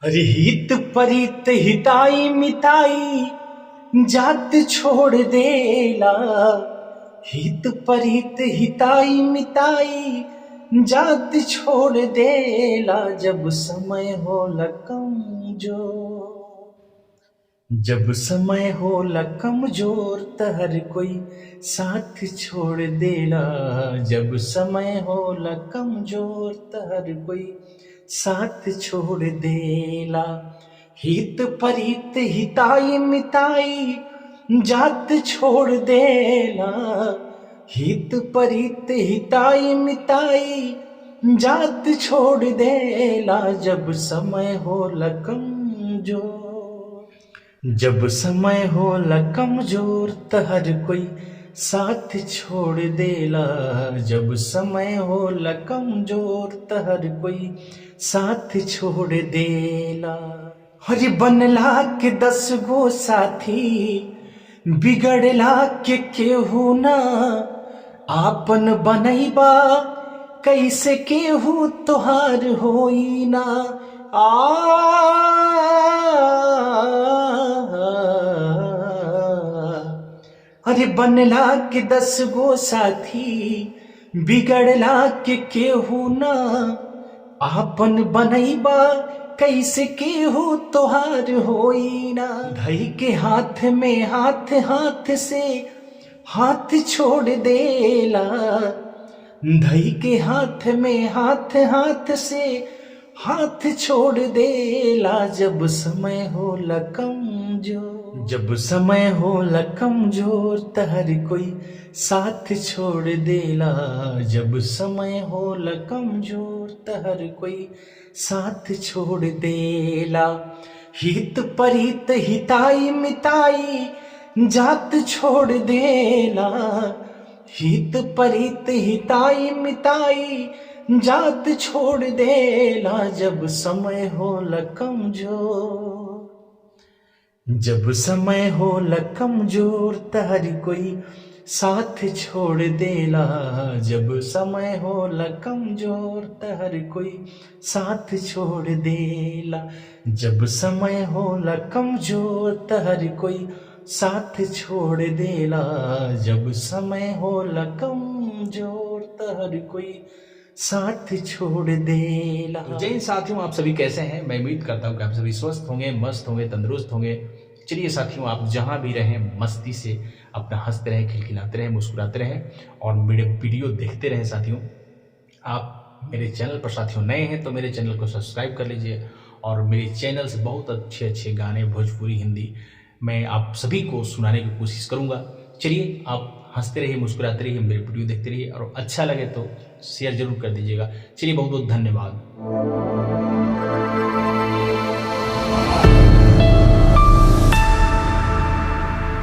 अरे हित परित हिताई मिताई जात छोड़ देला। हित परित हिताई मिताई जात छोड़ देला। जब समय होला कमजोर, जब समय होला कमजोर त हर कोई साथ छोड़ देला। जब समय होला कमजोर त हर कोई साथ छोड़ देला। हित परित हिताई मिताई जात छोड़ देला। हित परित हिताई मिताई जात छोड़ देला। जब समय होला कमजोर, जब समय होला कमजोर त हर कोई साथ छोड़ देला। जब समय होला कमजोर त हर कोई साथ छोड़ देला। हरि बनला के 10 गो साथी बिगड़ला के केहू ना आपन बनैबा। कैसे केहू तोहार होई ना। अरे बनला के 10 गो साथी बिगड़ला के केहू ना आपन बनैबा। कैसे केहू तोहार होई ना। धई के हाथ में हाथ, हाथ से हाथ छोड़ देला। धई के हाथ में हाथ, हाथ से हाथ छोड़ देला। जब समय होला कमजोर, जब समय होला कमजोर त हर कोई साथ छोड़ देला। जब समय होला कमजोर त हर कोई साथ छोड़ देला। हित परित हिताई मिताई जात छोड़ देला। हित परित हिताई मिताई जात छोड़ देला। जब समय होला कमजोर, जब समय होला कमजोर त हर कोई साथ छोड़ देला। जब समय होला कमजोर त हर कोई साथ छोड़ देला। जब समय होला कमजोर त हर कोई साथ छोड़ देला। जब समय होला कमजोर त हर कोई साथ छोड़ देला। तो जय हिंद साथियों, आप सभी कैसे हैं? मैं उम्मीद करता हूँ कि आप सभी स्वस्थ होंगे, मस्त होंगे, तंदुरुस्त होंगे। चलिए साथियों, आप जहाँ भी रहें मस्ती से अपना हंसते रहें, खिलखिलाते रहें, मुस्कुराते रहें और मेरे वीडियो देखते रहें। साथियों, आप मेरे चैनल पर साथियों नए हैं तो मेरे चैनल को सब्सक्राइब कर लीजिए और मेरे चैनल से बहुत अच्छे अच्छे गाने भोजपुरी हिंदी मैं आप सभी को सुनाने की कोशिश करूँगा। चलिए, आप हंसते रहिए, मुस्कुराते रहिए, मेरे वीडियो देखते रहिए और अच्छा लगे तो शेयर जरूर कर दीजिएगा। चलिए, बहुत बहुत धन्यवाद।